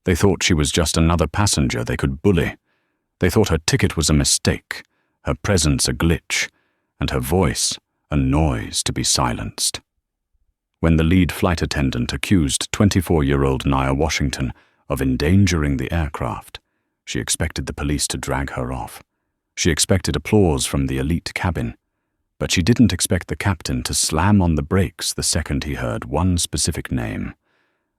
They thought she was just another passenger they could bully. They thought her ticket was a mistake, her presence a glitch, and her voice a noise to be silenced. When the lead flight attendant accused 24-year-old Nia Washington of endangering the aircraft, she expected the police to drag her off. She expected applause from the elite cabin, but she didn't expect the captain to slam on the brakes the second he heard one specific name,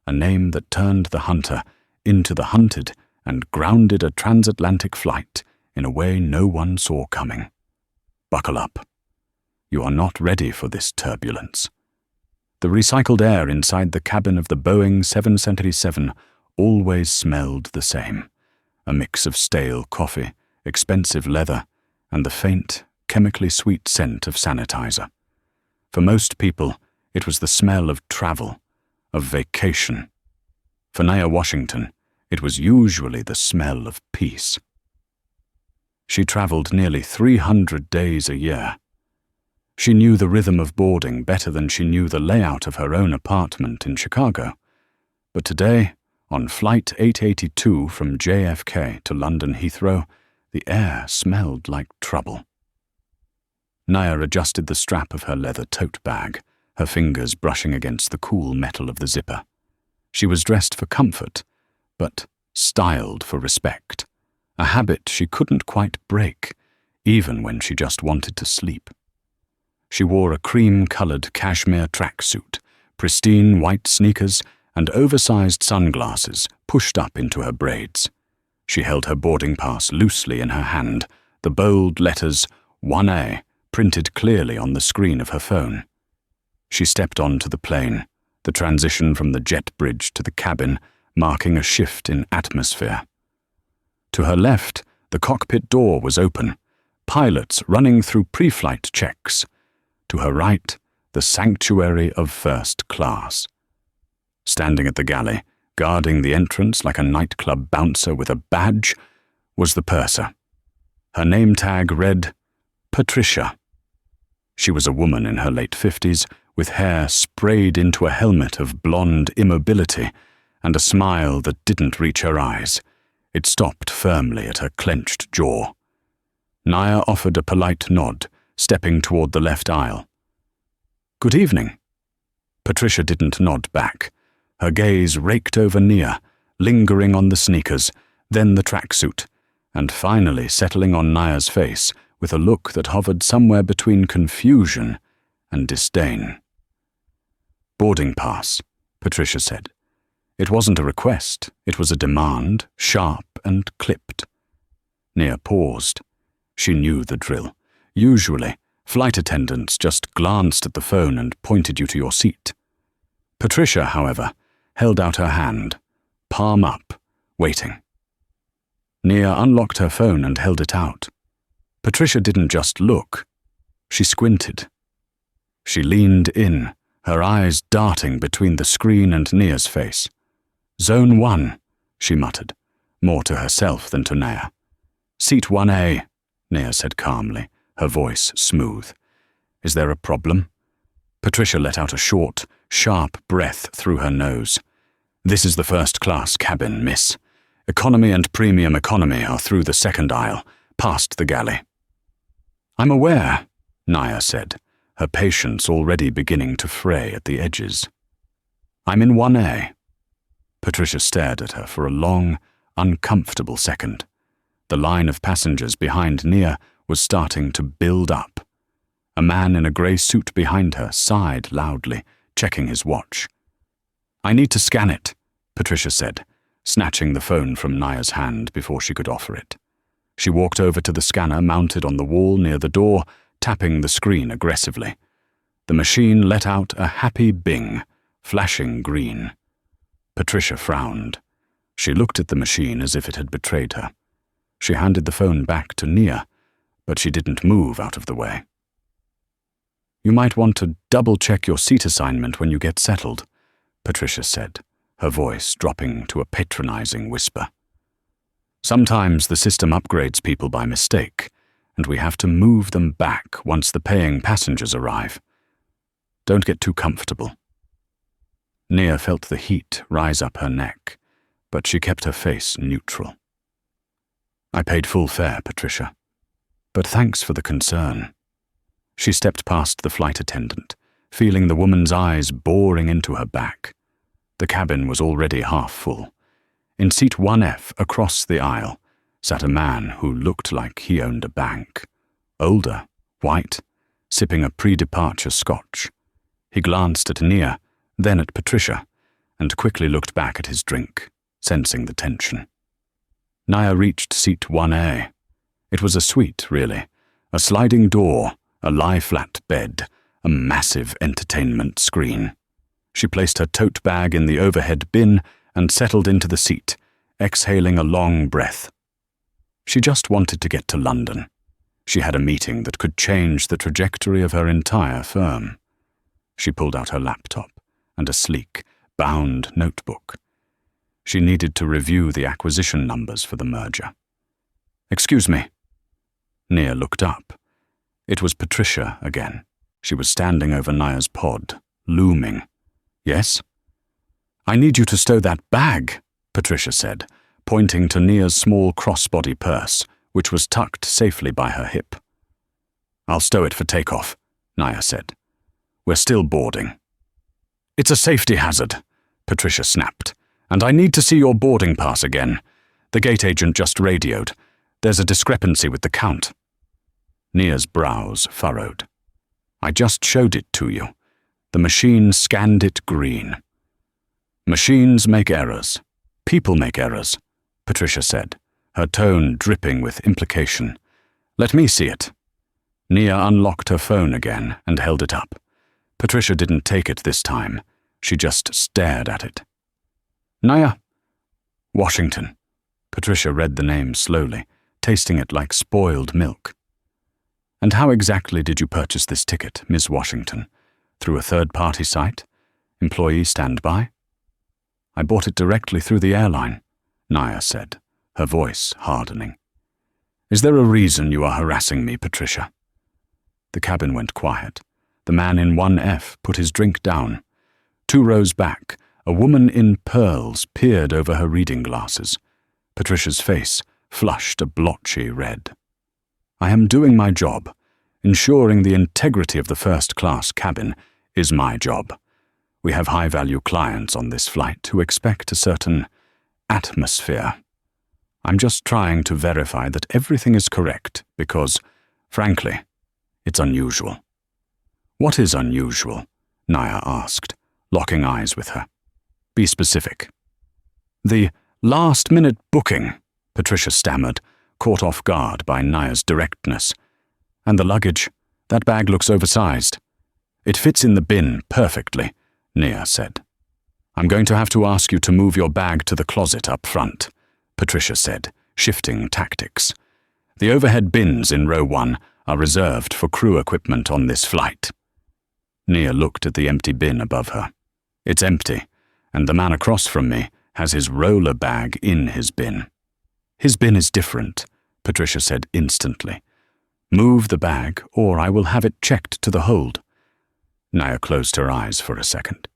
a name that turned the hunter into the hunted and grounded a transatlantic flight in a way no one saw coming. Buckle up. You are not ready for this turbulence. The recycled air inside the cabin of the Boeing 777 always smelled the same, a mix of stale coffee, expensive leather, and the faint, chemically sweet scent of sanitizer. For most people, it was the smell of travel, of vacation. For Nia Washington, it was usually the smell of peace. She traveled nearly 300 days a year. She knew the rhythm of boarding better than she knew the layout of her own apartment in Chicago. But today, on Flight 882 from JFK to London Heathrow, the air smelled like trouble. Nia adjusted the strap of her leather tote bag, her fingers brushing against the cool metal of the zipper. She was dressed for comfort, but styled for respect, a habit she couldn't quite break, even when she just wanted to sleep. She wore a cream-colored cashmere tracksuit, pristine white sneakers, and oversized sunglasses pushed up into her braids. She held her boarding pass loosely in her hand, the bold letters 1A printed clearly on the screen of her phone. She stepped onto the plane, the transition from the jet bridge to the cabin marking a shift in atmosphere. To her left, the cockpit door was open, pilots running through pre-flight checks. To her right, the sanctuary of first class. Standing at the galley, guarding the entrance like a nightclub bouncer with a badge, was the purser. Her name tag read, Patricia. She was a woman in her late 50s, with hair sprayed into a helmet of blonde immobility and a smile that didn't reach her eyes. It stopped firmly at her clenched jaw. Nia offered a polite nod, stepping toward the left aisle. "Good evening." Patricia didn't nod back. Her gaze raked over Nia, lingering on the sneakers, then the tracksuit, and finally settling on Nia's face with a look that hovered somewhere between confusion and disdain. "Boarding pass," Patricia said. It wasn't a request, it was a demand, sharp and clipped. Nia paused. She knew the drill. Usually, flight attendants just glanced at the phone and pointed you to your seat. Patricia, however, held out her hand, palm up, waiting. Nia unlocked her phone and held it out. Patricia didn't just look. She squinted. She leaned in, her eyes darting between the screen and Nia's face. "Zone 1, she muttered, more to herself than to Nia. "Seat 1A, Nia said calmly, her voice smooth. "Is there a problem?" Patricia let out a short, sharp breath through her nose. "This is the first-class cabin, miss. Economy and premium economy are through the second aisle, past the galley." "I'm aware," Nia said, her patience already beginning to fray at the edges. "I'm in 1A. Patricia stared at her for a long, uncomfortable second. The line of passengers behind Nia was starting to build up. A man in a grey suit behind her sighed loudly, checking his watch. "I need to scan it," Patricia said, snatching the phone from Nia's hand before she could offer it. She walked over to the scanner mounted on the wall near the door, tapping the screen aggressively. The machine let out a happy bing, flashing green. Patricia frowned. She looked at the machine as if it had betrayed her. She handed the phone back to Nia, but she didn't move out of the way. "You might want to double-check your seat assignment when you get settled," Patricia said, her voice dropping to a patronizing whisper. "Sometimes the system upgrades people by mistake, and we have to move them back once the paying passengers arrive. Don't get too comfortable." Nia felt the heat rise up her neck, but she kept her face neutral. "I paid full fare, Patricia, but thanks for the concern." She stepped past the flight attendant, feeling the woman's eyes boring into her back. The cabin was already half full. In seat 1F, across the aisle, sat a man who looked like he owned a bank. Older, white, sipping a pre-departure scotch. He glanced at Nia, then at Patricia, and quickly looked back at his drink, sensing the tension. Nia reached seat 1A. It was a suite, really. A sliding door, a lie-flat bed, a massive entertainment screen. She placed her tote bag in the overhead bin and settled into the seat, exhaling a long breath. She just wanted to get to London. She had a meeting that could change the trajectory of her entire firm. She pulled out her laptop and a sleek, bound notebook. She needed to review the acquisition numbers for the merger. "Excuse me." Nia looked up. It was Patricia again. She was standing over Nia's pod, looming. "Yes?" "I need you to stow that bag," Patricia said, pointing to Nia's small crossbody purse, which was tucked safely by her hip. "I'll stow it for takeoff," Nia said. "We're still boarding." "It's a safety hazard," Patricia snapped, "and I need to see your boarding pass again. The gate agent just radioed. There's a discrepancy with the count." Nia's brows furrowed. "I just showed it to you. The machine scanned it green." "Machines make errors. People make errors," Patricia said, her tone dripping with implication. "Let me see it." Nia unlocked her phone again and held it up. Patricia didn't take it this time. She just stared at it. "Nia." "Washington." Patricia read the name slowly, tasting it like spoiled milk. "And how exactly did you purchase this ticket, Miss Washington? Through a third-party site? Employee standby?" "I bought it directly through the airline," Nia said, her voice hardening. "Is there a reason you are harassing me, Patricia?" The cabin went quiet. The man in 1F put his drink down. 2 rows back, a woman in pearls peered over her reading glasses. Patricia's face flushed a blotchy red. "I am doing my job. Ensuring the integrity of the first-class cabin is my job. We have high-value clients on this flight who expect a certain atmosphere. I'm just trying to verify that everything is correct because, frankly, it's unusual." "What is unusual?" Nia asked, locking eyes with her. "Be specific." "The last-minute booking," Patricia stammered, caught off guard by Nia's directness. "And the luggage. That bag looks oversized." "It fits in the bin perfectly," Nia said. "I'm going to have to ask you to move your bag to the closet up front," Patricia said, shifting tactics. "The overhead bins in row 1 are reserved for crew equipment on this flight." Nia looked at the empty bin above her. "It's empty, and the man across from me has his roller bag in his bin." "His bin is different," Patricia said instantly. "Move the bag, or I will have it checked to the hold." Nia closed her eyes for a second.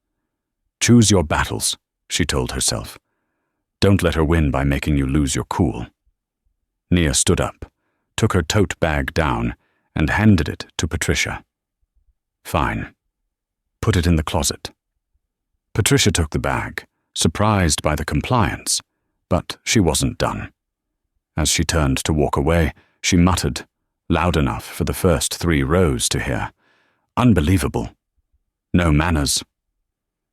"Choose your battles," she told herself. "Don't let her win by making you lose your cool." Nia stood up, took her tote bag down, and handed it to Patricia. "Fine. Put it in the closet." Patricia took the bag, surprised by the compliance, but she wasn't done. As she turned to walk away, she muttered, loud enough for the first 3 rows to hear, "Unbelievable. No manners."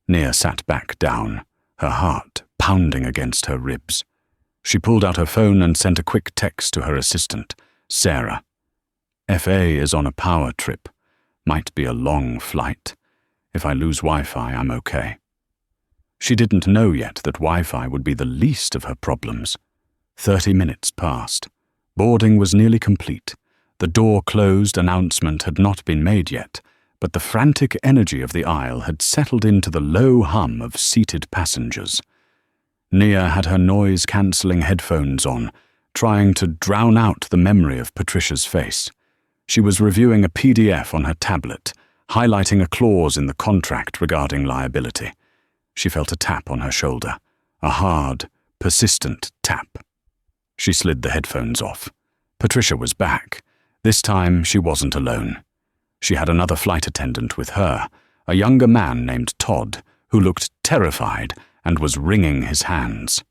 Nia sat back down, her heart pounding against her ribs. She pulled out her phone and sent a quick text to her assistant, Sarah. "FA is on a power trip. Might be a long flight. If I lose Wi-Fi, I'm okay." She didn't know yet that Wi-Fi would be the least of her problems. 30 minutes passed. Boarding was nearly complete. The door-closed announcement had not been made yet, but the frantic energy of the aisle had settled into the low hum of seated passengers. Nia had her noise-cancelling headphones on, trying to drown out the memory of Patricia's face. She was reviewing a PDF on her tablet, highlighting a clause in the contract regarding liability. She felt a tap on her shoulder, a hard, persistent tap. She slid the headphones off. Patricia was back. This time she wasn't alone. She had another flight attendant with her, a younger man named Todd, who looked terrified and was wringing his hands.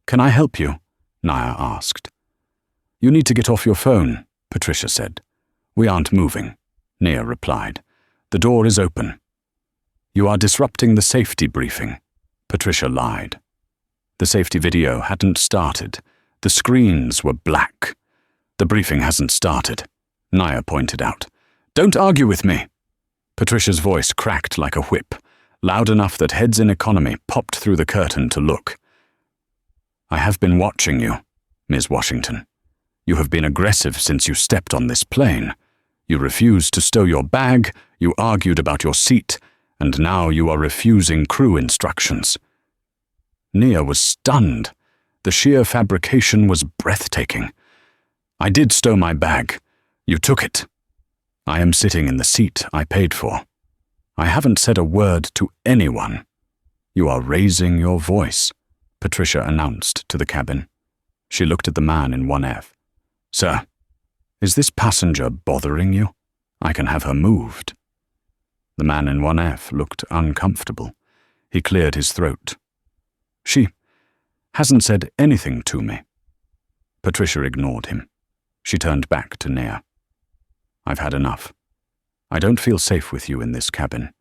"Can I help you?" Naya asked. "You need to get off your phone," Patricia said. "We aren't moving," Nia replied. "The door is open." "You are disrupting the safety briefing," Patricia lied. The safety video hadn't started. The screens were black. "The briefing hasn't started," Naya pointed out. "Don't argue with me." Patricia's voice cracked like a whip, loud enough that heads in economy popped through the curtain to look. "I have been watching you, Ms. Washington. You have been aggressive since you stepped on this plane. You refused to stow your bag, you argued about your seat, and now you are refusing crew instructions." Nia was stunned. The sheer fabrication was breathtaking. "I did stow my bag. You took it. I am sitting in the seat I paid for. I haven't said a word to anyone." "You are raising your voice," Patricia announced to the cabin. She looked at the man in 1F. "Sir, is this passenger bothering you? I can have her moved." The man in 1F looked uncomfortable. He cleared his throat. "She hasn't said anything to me." Patricia ignored him. She turned back to Nia. "I've had enough. I don't feel safe with you in this cabin.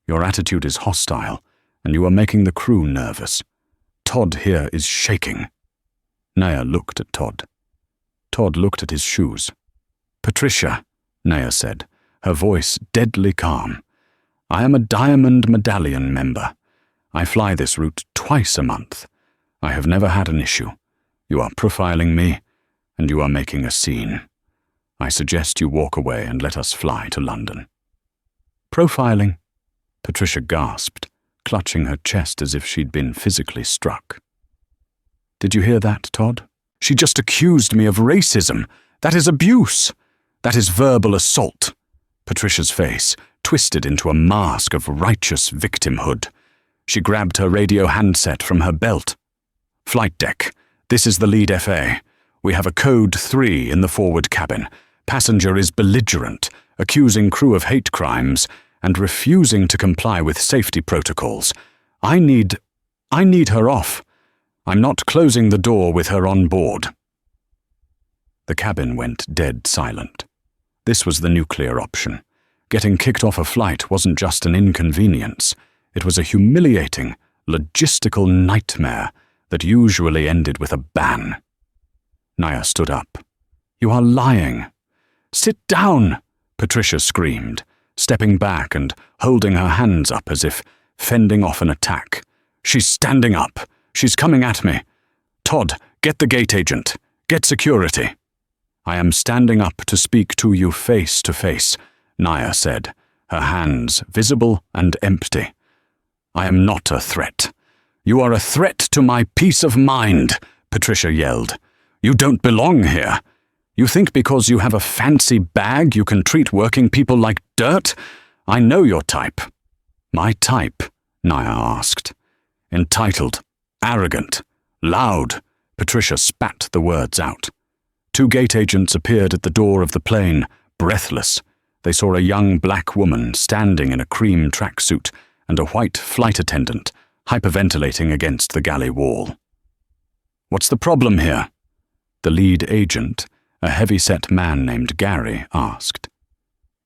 Your attitude is hostile, and you are making the crew nervous. Todd here is shaking." Nia looked at Todd. Todd looked at his shoes. "Patricia," Nia said, her voice deadly calm, "I am a Diamond Medallion member. I fly this route twice a month. I have never had an issue. You are profiling me, and you are making a scene. I suggest you walk away and let us fly to London." "Profiling?" Patricia gasped, clutching her chest as if she'd been physically struck. "Did you hear that, Todd? She just accused me of racism. That is abuse. That is verbal assault." Patricia's face twisted into a mask of righteous victimhood. She grabbed her radio handset from her belt. "Flight deck, this is the lead FA. We have a code 3 in the forward cabin. Passenger is belligerent, accusing crew of hate crimes, and refusing to comply with safety protocols. I need her off. I'm not closing the door with her on board." The cabin went dead silent. This was the nuclear option. Getting kicked off a flight wasn't just an inconvenience. It was a humiliating, logistical nightmare that usually ended with a ban. Naya stood up. "You are lying." "Sit down," Patricia screamed, stepping back and holding her hands up as if fending off an attack. "She's standing up. She's coming at me. Todd, get the gate agent. Get security." "I am standing up to speak to you face to face," Naya said, her hands visible and empty. "I am not a threat." "You are a threat to my peace of mind," Patricia yelled. "You don't belong here. You think because you have a fancy bag you can treat working people like dirt? I know your type." "My type?" Naya asked. "Entitled, arrogant, loud." Patricia spat the words out. 2 gate agents appeared at the door of the plane, breathless. They saw a young black woman standing in a cream tracksuit and a white flight attendant hyperventilating against the galley wall. "What's the problem here?" The lead agent, a heavy-set man named Gary, asked.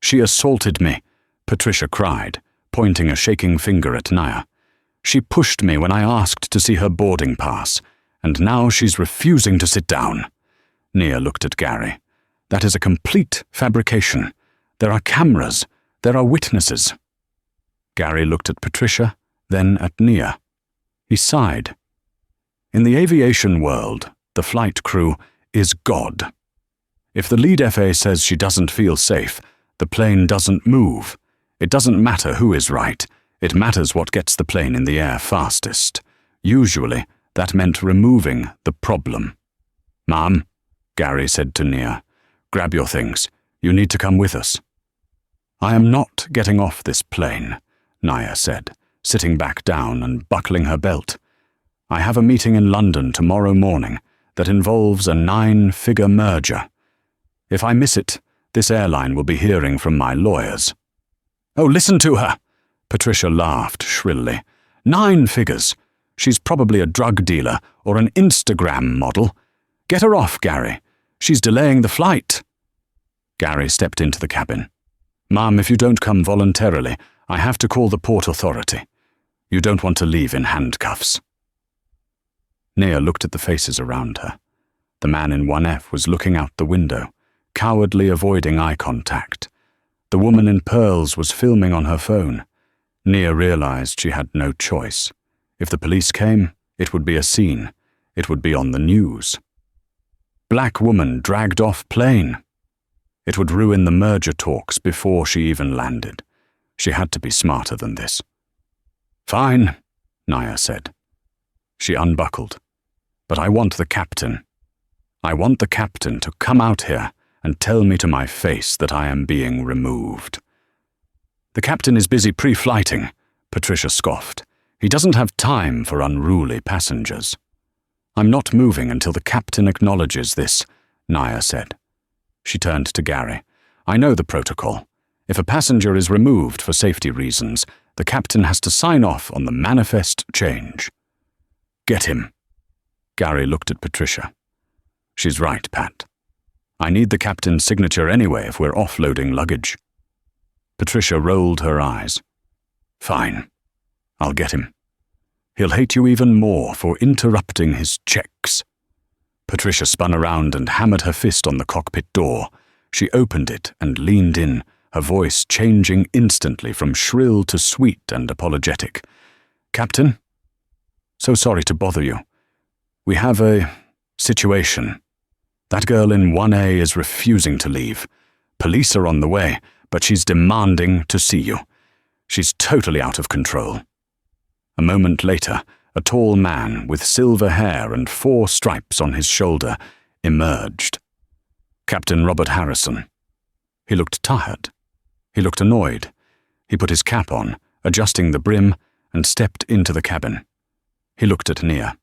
"She assaulted me," Patricia cried, pointing a shaking finger at Naya. "She pushed me when I asked to see her boarding pass, and now she's refusing to sit down." Nia looked at Gary. "That is a complete fabrication. There are cameras. There are witnesses." Gary looked at Patricia, then at Nia. He sighed. "In the aviation world, the flight crew is God. If the lead FA says she doesn't feel safe, the plane doesn't move. It doesn't matter who is right. It matters what gets the plane in the air fastest. Usually, that meant removing the problem." "Ma'am," Gary said to Nia, "grab your things. You need to come with us." "I am not getting off this plane," Naya said, sitting back down and buckling her belt. I have a meeting in London tomorrow morning that involves a 9-figure merger. If I miss it, this airline will be hearing from my lawyers." "Oh, listen to her!" Patricia laughed shrilly. 9 figures. She's probably a drug dealer or an Instagram model. Get her off, Gary. She's delaying the flight." Gary stepped into the cabin. "Mum, if you don't come voluntarily, I have to call the Port Authority. You don't want to leave in handcuffs." Nia looked at the faces around her. The man in 1F was looking out the window, cowardly avoiding eye contact. The woman in pearls was filming on her phone. Nia realized she had no choice. If the police came, it would be a scene. It would be on the news. Black woman dragged off plane. It would ruin the merger talks before she even landed. She had to be smarter than this. "Fine," Nia said. She unbuckled. "But I want the captain. I want the captain to come out here and tell me to my face that I am being removed." "The captain is busy pre-flighting," Patricia scoffed. "He doesn't have time for unruly passengers." "I'm not moving until the captain acknowledges this," Nia said. She turned to Gary. "I know the protocol. If a passenger is removed for safety reasons, the captain has to sign off on the manifest change." "Get him." Gary looked at Patricia. "She's right, Pat. I need the captain's signature anyway if we're offloading luggage." Patricia rolled her eyes. "Fine. I'll get him. He'll hate you even more for interrupting his checks." Patricia spun around and hammered her fist on the cockpit door. She opened it and leaned in, her voice changing instantly from shrill to sweet and apologetic. "Captain? So sorry to bother you. We have a situation. That girl in 1A is refusing to leave. Police are on the way, but she's demanding to see you. She's totally out of control." A moment later, a tall man with silver hair and 4 stripes on his shoulder emerged. Captain Robert Harrison. He looked tired. He looked annoyed. He put his cap on, adjusting the brim, and stepped into the cabin. He looked at Nia.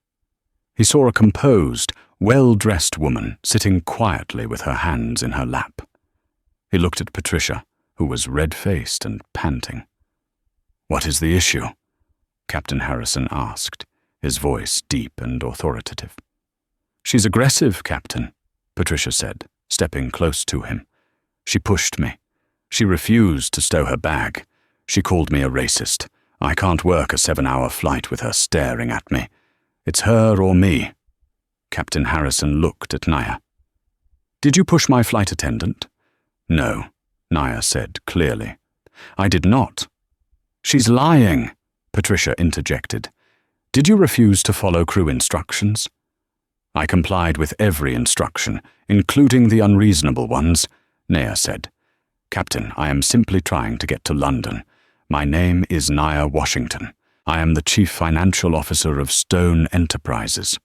He saw a composed, well-dressed woman sitting quietly with her hands in her lap. He looked at Patricia, who was red-faced and panting. "What is the issue?" Captain Harrison asked, his voice deep and authoritative. "She's aggressive, Captain," Patricia said, stepping close to him. "She pushed me. She refused to stow her bag. She called me a racist. I can't work a 7-hour flight with her staring at me. It's her or me." Captain Harrison looked at Nia. "Did you push my flight attendant?" "No," Nia said clearly. "I did not." "She's lying," Patricia interjected. "Did you refuse to follow crew instructions?" "I complied with every instruction, including the unreasonable ones," Nia said. "Captain, I am simply trying to get to London. My name is Nia Washington. I am the Chief Financial Officer of Stone Enterprises."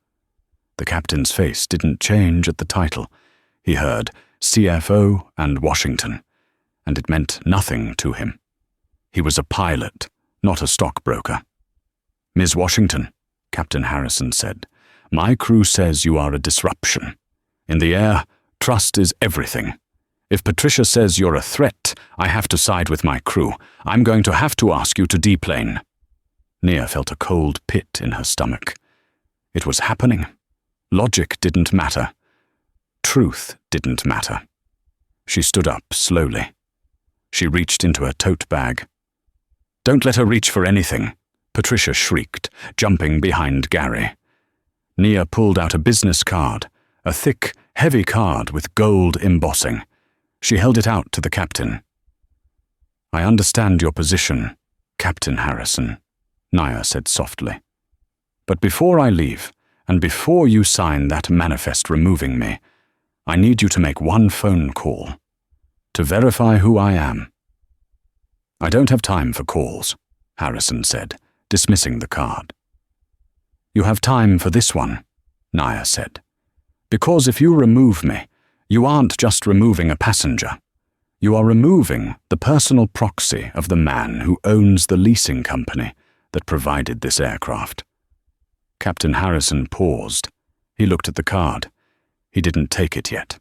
The captain's face didn't change at the title. He heard CFO and Washington, and it meant nothing to him. He was a pilot, not a stockbroker. "Ms. Washington," Captain Harrison said, "my crew says you are a disruption. In the air, trust is everything. If Patricia says you're a threat, I have to side with my crew. I'm going to have to ask you to deplane." Nia felt a cold pit in her stomach. It was happening. Logic didn't matter. Truth didn't matter. She stood up slowly. She reached into her tote bag. "Don't let her reach for anything," Patricia shrieked, jumping behind Gary. Nia pulled out a business card, a thick, heavy card with gold embossing. She held it out to the captain. "I understand your position, Captain Harrison," Nia said softly. "But before I leave, and before you sign that manifest removing me, I need you to make one phone call, to verify who I am." "I don't have time for calls," Harrison said, dismissing the card. "You have time for this one," Nia said. "Because if you remove me, you aren't just removing a passenger. You are removing the personal proxy of the man who owns the leasing company that provided this aircraft. Captain Harrison paused. He looked at the card. He didn't take it yet.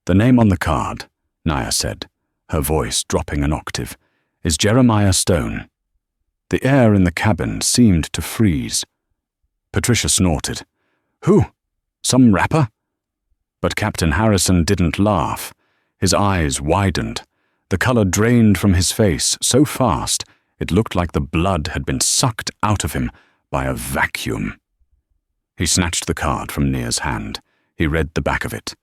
"The name on the card," Nia said, her voice dropping an octave, "is Jeremiah Stone." The air in the cabin seemed to freeze. Patricia snorted. "Who? Some rapper?" But Captain Harrison didn't laugh. His eyes widened. The color drained from his face so fast it looked like the blood had been sucked out of him by a vacuum. He snatched the card from Nia's hand. He read the back of it.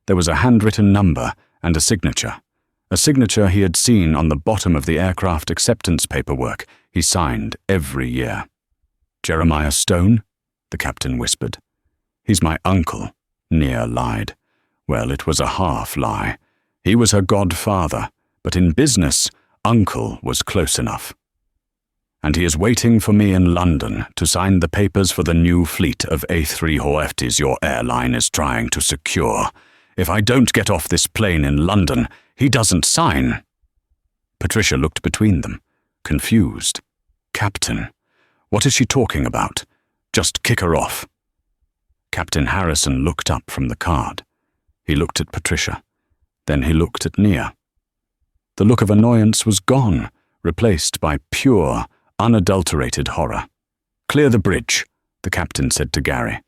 There was a handwritten number and a signature he had seen on the bottom of the aircraft acceptance paperwork he signed every year. "Jeremiah Stone?" the captain whispered. "He's my uncle," Nia lied. Well, it was a half lie. He was her godfather, but in business, uncle was close enough. "And he is waiting for me in London to sign the papers for the new fleet of A350s your airline is trying to secure. If I don't get off this plane in London, he doesn't sign." Patricia looked between them, confused. "Captain, what is she talking about? Just kick her off." Captain Harrison looked up from the card. He looked at Patricia. Then he looked at Nia. The look of annoyance was gone, replaced by pure, unadulterated horror. "Clear the bridge," the captain said to Gary.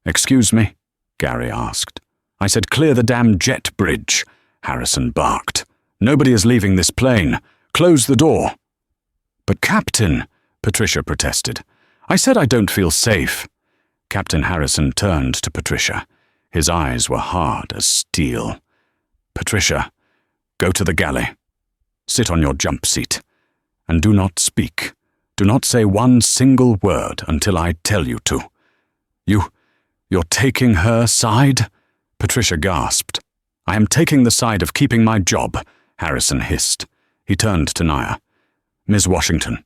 "Excuse me?" Gary asked. "I said clear the damn jet bridge," Harrison barked. "Nobody is leaving this plane. Close the door." "But Captain," Patricia protested, "I said I don't feel safe." Captain Harrison turned to Patricia. His eyes were hard as steel. "Patricia, go to the galley. Sit on your jump seat. And do not speak. Do not say one single word until I tell you to. You're taking her side?" Patricia gasped. "I am taking the side of keeping my job," Harrison hissed. He turned to Nia. "Ms. Washington,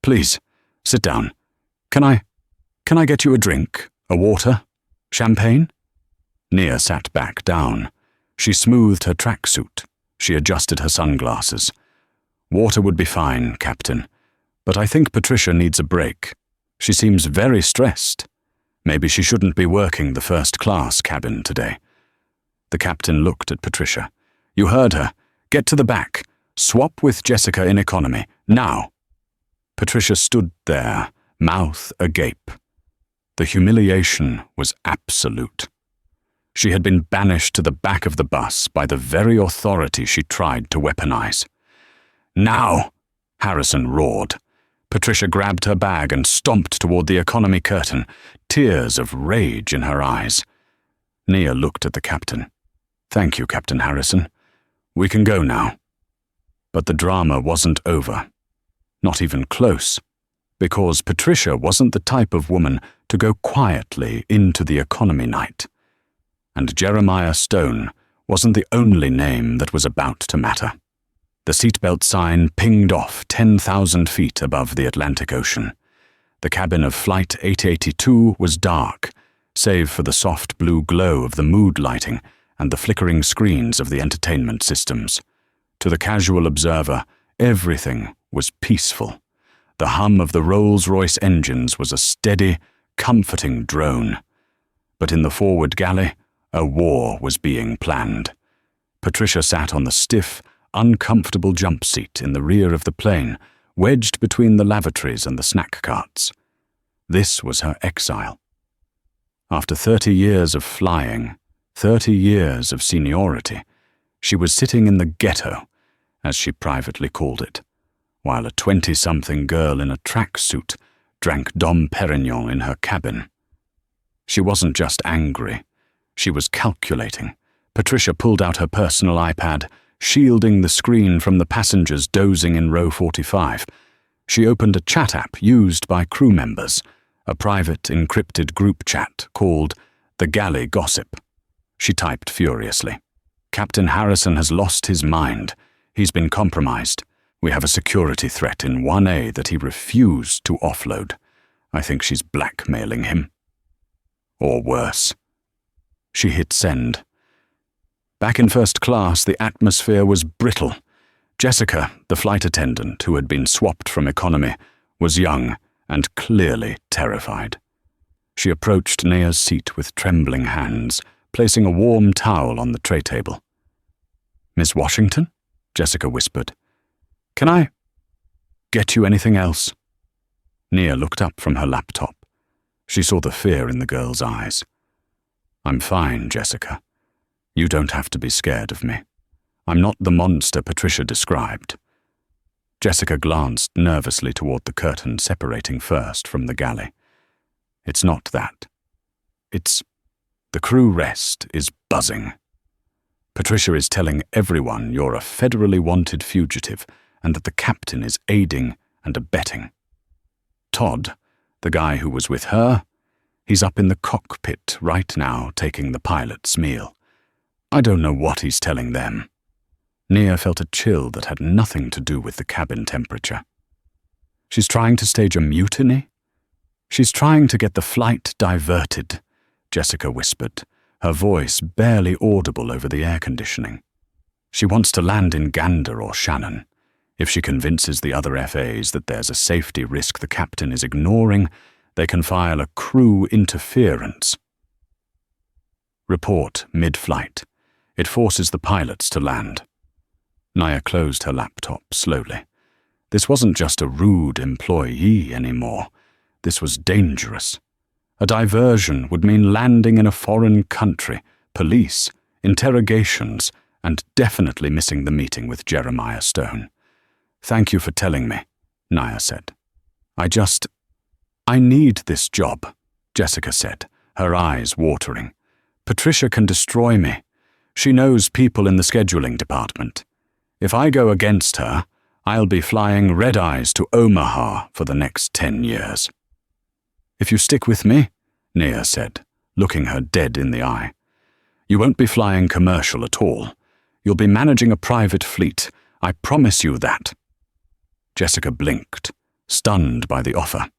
please, sit down. Can I get you a drink? A water? Champagne?" Nia sat back down. She smoothed her tracksuit. She adjusted her sunglasses. "Water would be fine, Captain. But I think Patricia needs a break. She seems very stressed. Maybe she shouldn't be working the first-class cabin today." The captain looked at Patricia. "You heard her. Get to the back. Swap with Jessica in economy. Now." Patricia stood there, mouth agape. The humiliation was absolute. She had been banished to the back of the bus by the very authority she tried to weaponize. "Now!" Harrison roared. Patricia grabbed her bag and stomped toward the economy curtain, tears of rage in her eyes. Nia looked at the captain. "Thank you, Captain Harrison. We can go now." But the drama wasn't over. Not even close. Because Patricia wasn't the type of woman to go quietly into the economy night. And Jeremiah Stone wasn't the only name that was about to matter. The seatbelt sign pinged off 10,000 feet above the Atlantic Ocean. The cabin of Flight 882 was dark, save for the soft blue glow of the mood lighting and the flickering screens of the entertainment systems. To the casual observer, everything was peaceful. The hum of the Rolls-Royce engines was a steady, comforting drone. But in the forward galley, a war was being planned. Patricia sat on the stiff, uncomfortable jump seat in the rear of the plane, wedged between the lavatories and the snack carts. This was her exile. After 30 years of flying, 30 years of seniority, she was sitting in the ghetto, as she privately called it, while a 20-something girl in a tracksuit drank Dom Perignon in her cabin. She wasn't just angry. She was calculating. Patricia pulled out her personal iPad, shielding the screen from the passengers dozing in row 45. She opened a chat app used by crew members, a private encrypted group chat called The Galley Gossip. She typed furiously. "Captain Harrison has lost his mind. He's been compromised. We have a security threat in 1A that he refused to offload. I think she's blackmailing him. Or worse." She hit send. Back in first class, the atmosphere was brittle. Jessica, the flight attendant who had been swapped from economy, was young and clearly terrified. She approached Nea's seat with trembling hands, placing a warm towel on the tray table. "Miss Washington?" Jessica whispered. "Can I get you anything else?" Nea looked up from her laptop. She saw the fear in the girl's eyes. "I'm fine, Jessica. You don't have to be scared of me. I'm not the monster Patricia described." Jessica glanced nervously toward the curtain separating First from the galley. "It's not that. It's the crew rest is buzzing. Patricia is telling everyone you're a federally wanted fugitive and that the captain is aiding and abetting. Todd, the guy who was with her, he's up in the cockpit right now taking the pilot's meal. I don't know what he's telling them." Nea felt a chill that had nothing to do with the cabin temperature. "She's trying to stage a mutiny? She's trying to get the flight diverted," Jessica whispered, her voice barely audible over the air conditioning. "She wants to land in Gander or Shannon. If she convinces the other FAs that there's a safety risk the captain is ignoring, they can file a crew interference. Report mid-flight. It forces the pilots to land." Naya closed her laptop slowly. This wasn't just a rude employee anymore. This was dangerous. A diversion would mean landing in a foreign country, police, interrogations, and definitely missing the meeting with Jeremiah Stone. "Thank you for telling me," Naya said. I need this job," Jessica said, her eyes watering. "Patricia can destroy me. She knows people in the scheduling department. If I go against her, I'll be flying red-eyes to Omaha for the next 10 years. "If you stick with me," Nea said, looking her dead in the eye, "you won't be flying commercial at all. You'll be managing a private fleet. I promise you that." Jessica blinked, stunned by the offer.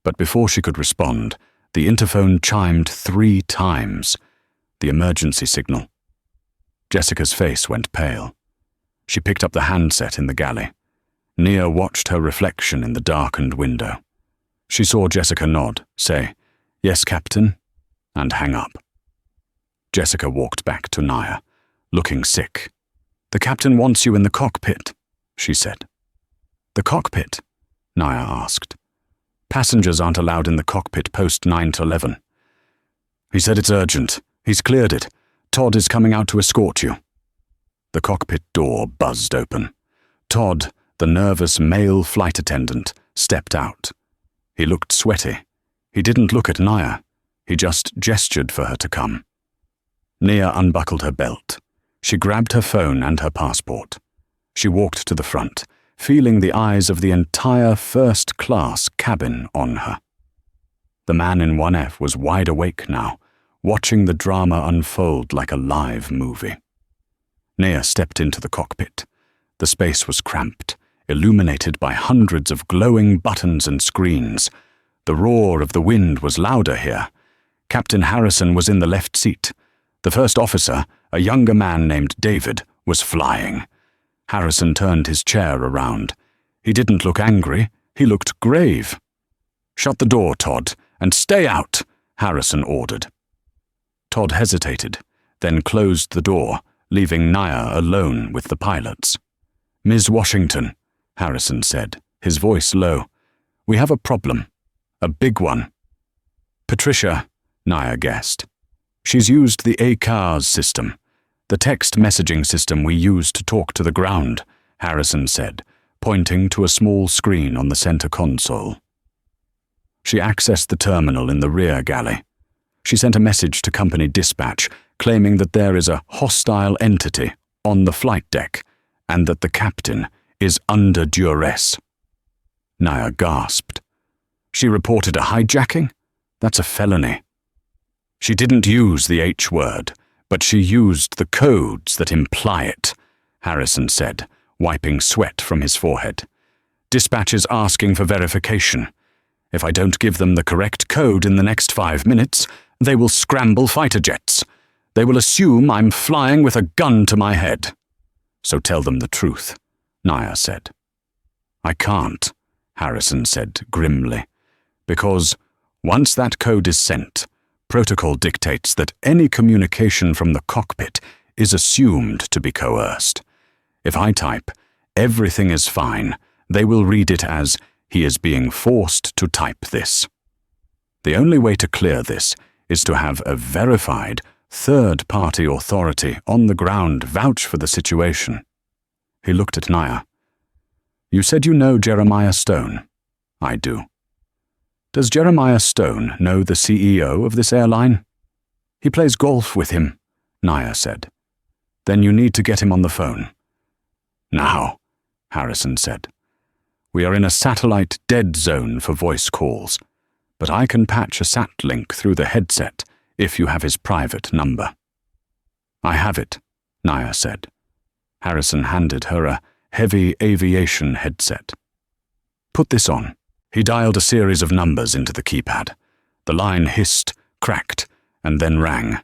But before she could respond, the interphone chimed 3 times. The emergency signal. Jessica's face went pale. She picked up the handset in the galley. Nea watched her reflection in the darkened window. She saw Jessica nod, say, "Yes, Captain," and hang up. Jessica walked back to Naya, looking sick. "The captain wants you in the cockpit," she said. "The cockpit?" Naya asked. "Passengers aren't allowed in the cockpit post 9/11. He said it's urgent. He's cleared it. Todd is coming out to escort you." The cockpit door buzzed open. Todd, the nervous male flight attendant, stepped out. He looked sweaty. He didn't look at Naya. He just gestured for her to come. Nea unbuckled her belt. She grabbed her phone and her passport. She walked to the front, feeling the eyes of the entire first-class cabin on her. The man in 1F was wide awake now, watching the drama unfold like a live movie. Nea stepped into the cockpit. The space was cramped, illuminated by hundreds of glowing buttons and screens. The roar of the wind was louder here. Captain Harrison was in the left seat. The first officer, a younger man named David, was flying. Harrison turned his chair around. He didn't look angry. He looked grave. "Shut the door, Todd, and stay out," Harrison ordered. Todd hesitated, then closed the door, leaving Naya alone with the pilots. "Ms. Washington," Harrison said, his voice low, "we have a problem. A big one." "Patricia," Naya guessed. "She's used the Accuses system, the text messaging system we use to talk to the ground," Harrison said, pointing to a small screen on the center console. She accessed the terminal in the rear galley. She sent a message to company dispatch claiming that there is a hostile entity on the flight deck and that the captain is under duress. Naya gasped. She reported a hijacking? That's a felony. She didn't use the H word, but she used the codes that imply it, Harrison said, wiping sweat from his forehead. "Dispatch is asking for verification. If I don't give them the correct code in the next 5 minutes, they will scramble fighter jets. They will assume I'm flying with a gun to my head. So tell them the truth," Naya said. "I can't," Harrison said grimly, "because Once that code is sent, protocol dictates that any communication from the cockpit is assumed to be coerced. If I type, "Everything is fine," they will read it as, "He is being forced to type this." The only way to clear this is to have a verified, third-party authority on the ground vouch for the situation. He looked at Naya. "You said you know Jeremiah Stone." "I do." "Does Jeremiah Stone know the CEO of this airline?" "He plays golf with him," Naya said. "Then you need to get him on the phone." "Now," Harrison said. "We are in a satellite dead zone for voice calls, but I can patch a sat link through the headset if you have his private number." "I have it," Naya said. Harrison handed her a heavy aviation headset. "Put this on." He dialed a series of numbers into the keypad. The line hissed, cracked, and then rang.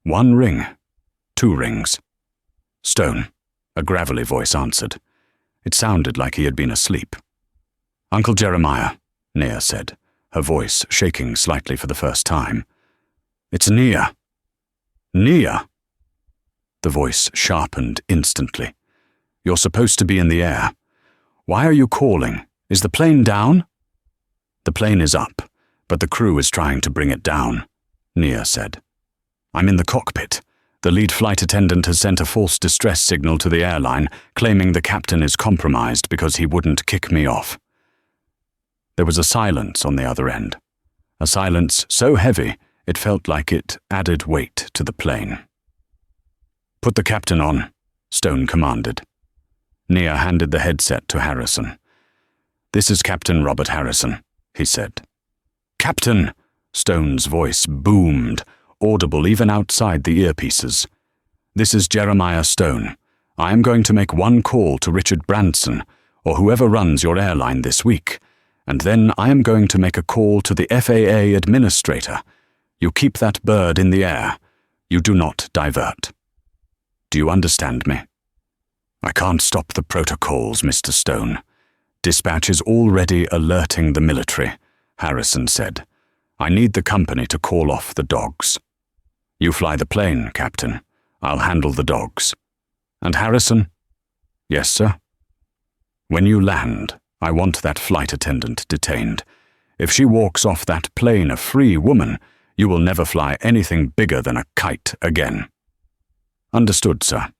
1 ring, 2 rings. "Stone," a gravelly voice answered. It sounded like he had been asleep. "Uncle Jeremiah," Nia said, her voice shaking slightly for the first time. "It's Nia." "Nia?" The voice sharpened instantly. "You're supposed to be in the air. Why are you calling? Is the plane down?" "The plane is up, but the crew is trying to bring it down," Nia said. "I'm in the cockpit. The lead flight attendant has sent a false distress signal to the airline, claiming the captain is compromised because he wouldn't kick me off." There was a silence on the other end, a silence so heavy it felt like it added weight to the plane. "Put the captain on," Stone commanded. Nia handed the headset to Harrison. "This is Captain Robert Harrison," he said. "Captain!" Stone's voice boomed, audible even outside the earpieces. "This is Jeremiah Stone. I am going to make one call to Richard Branson, or whoever runs your airline this week, and then I am going to make a call to the FAA administrator. You keep that bird in the air. You do not divert. Do you understand me?" "I can't stop the protocols, Mr. Stone. Dispatch is already alerting the military," Harrison said. "I need the company to call off the dogs." "You fly the plane, Captain. I'll handle the dogs." "And Harrison?" "Yes, sir." "When you land, I want that flight attendant detained. If she walks off that plane a free woman, you will never fly anything bigger than a kite again." "Understood, sir."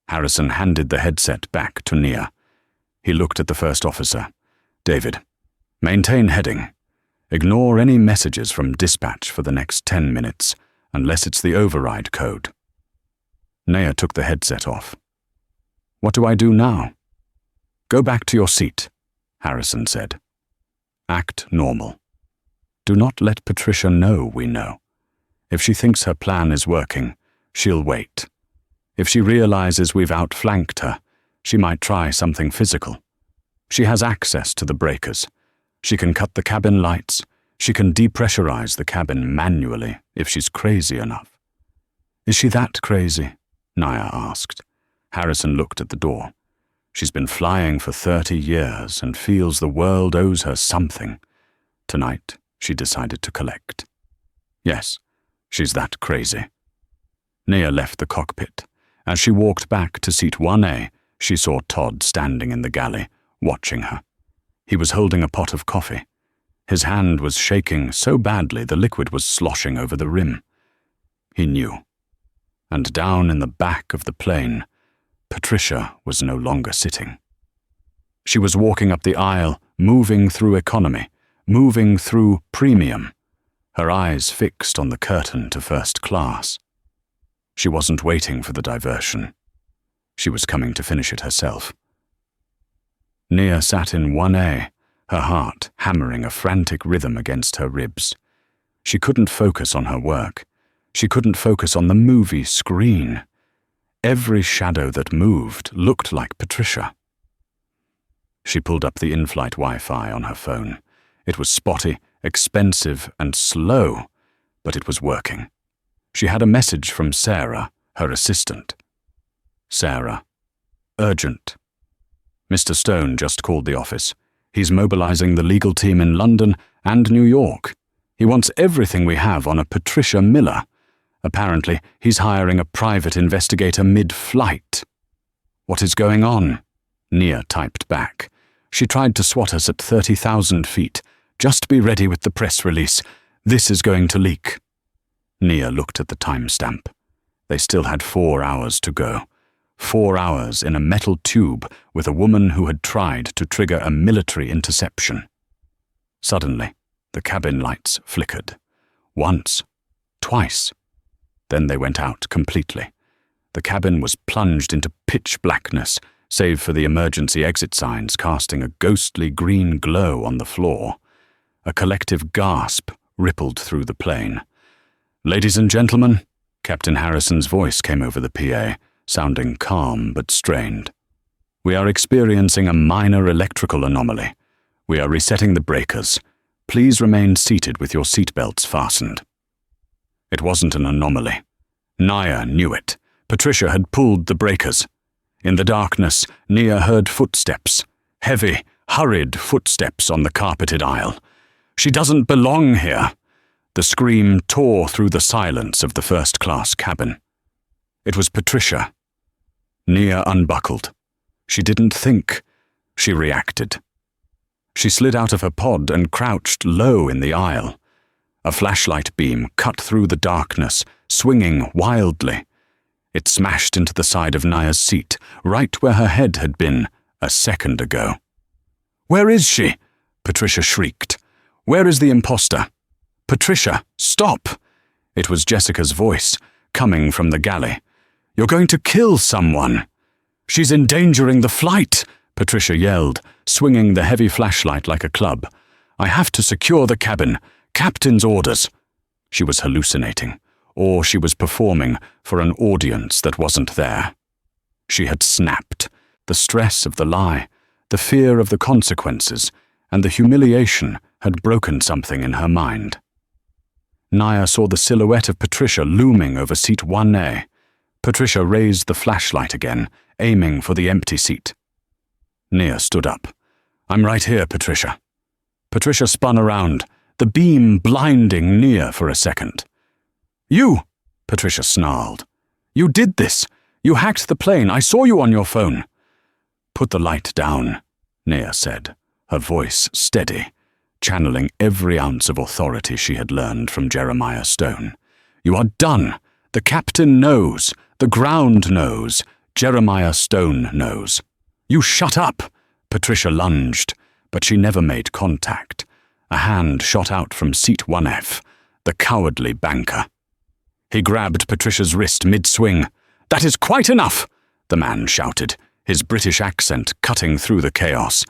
Harrison handed the headset back to Nia. He looked at the first officer. "David, maintain heading. Ignore any messages from dispatch for the next 10 minutes, unless it's the override code." Nia took the headset off. "What do I do now?" "Go back to your seat," Harrison said. "Act normal. Do not let Patricia know we know. If she thinks her plan is working, she'll wait. If she realizes we've outflanked her, she might try something physical. She has access to the breakers. She can cut the cabin lights. She can depressurize the cabin manually if she's crazy enough." "Is she that crazy?" Nia asked. Harrison looked at the door. "She's been flying for 30 years and feels the world owes her something. Tonight, she decided to collect. Yes, she's that crazy." Nia left the cockpit. As she walked back to seat 1A, she saw Todd standing in the galley, watching her. He was holding a pot of coffee. His hand was shaking so badly the liquid was sloshing over the rim. He knew. And down in the back of the plane, Patricia was no longer sitting. She was walking up the aisle, moving through economy, moving through premium, her eyes fixed on the curtain to first class. She wasn't waiting for the diversion. She was coming to finish it herself. Nia sat in 1A, her heart hammering a frantic rhythm against her ribs. She couldn't focus on her work. She couldn't focus on the movie screen. Every shadow that moved looked like Patricia. She pulled up the in-flight Wi-Fi on her phone. It was spotty, expensive, and slow, but it was working. She had a message from Sarah, her assistant. "Sarah, urgent. Mr. Stone just called the office. He's mobilizing the legal team in London and New York. He wants everything we have on a Patricia Miller. Apparently, he's hiring a private investigator mid-flight. What is going on? Nia typed back. She tried to swat us at 30,000 feet. Just be ready with the press release. This is going to leak. Nia looked at the timestamp. They still had 4 hours to go. 4 hours in a metal tube with a woman who had tried to trigger a military interception. Suddenly, the cabin lights flickered. Once, twice. Then they went out completely. The cabin was plunged into pitch blackness, save for the emergency exit signs casting a ghostly green glow on the floor. A collective gasp rippled through the plane. "Ladies and gentlemen," Captain Harrison's voice came over the PA, sounding calm but strained. "We are experiencing a minor electrical anomaly. We are resetting the breakers. Please remain seated with your seatbelts fastened." It wasn't an anomaly. Nia knew it. Patricia had pulled the breakers. In the darkness, Nia heard footsteps. Heavy, hurried footsteps on the carpeted aisle. "She doesn't belong here." The scream tore through the silence of the first-class cabin. It was Patricia. Nia unbuckled. She didn't think. She reacted. She slid out of her pod and crouched low in the aisle. A flashlight beam cut through the darkness, swinging wildly. It smashed into the side of Nia's seat, right where her head had been a second ago. "Where is she?" Patricia shrieked. "Where is the imposter?" "Patricia, stop!" It was Jessica's voice, coming from the galley. "You're going to kill someone." "She's endangering the flight," Patricia yelled, swinging the heavy flashlight like a club. "I have to secure the cabin. Captain's orders." She was hallucinating, or she was performing for an audience that wasn't there. She had snapped. The stress of the lie, the fear of the consequences, and the humiliation had broken something in her mind. Nia saw the silhouette of Patricia looming over seat 1A. Patricia raised the flashlight again, aiming for the empty seat. Nia stood up. "I'm right here, Patricia." Patricia spun around, the beam blinding Nia for a second. "You!" Patricia snarled. "You did this! You hacked the plane! I saw you on your phone!" "Put the light down," Nia said, her voice steady, channeling every ounce of authority she had learned from Jeremiah Stone. "You are done! The captain knows! The ground knows! Jeremiah Stone knows!" "You shut up!" Patricia lunged, but she never made contact. A hand shot out from seat 1F, the cowardly banker. He grabbed Patricia's wrist mid-swing. "That is quite enough!" the man shouted, his British accent cutting through the chaos.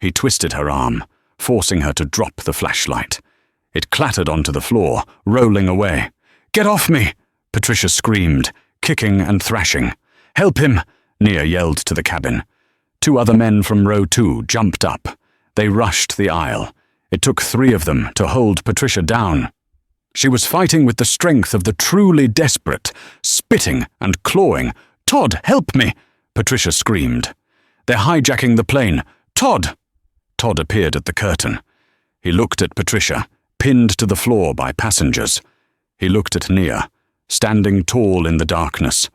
He twisted her arm, forcing her to drop the flashlight. It clattered onto the floor, rolling away. "Get off me!" Patricia screamed, kicking and thrashing. "Help him!" Nia yelled to the cabin. 2 other men from row 2 jumped up. They rushed the aisle. It took 3 of them to hold Patricia down. She was fighting with the strength of the truly desperate, spitting and clawing. "Todd, help me!" Patricia screamed. "They're hijacking the plane. Todd!" Todd appeared at the curtain. He looked at Patricia, pinned to the floor by passengers. He looked at Nia, standing tall in the darkness.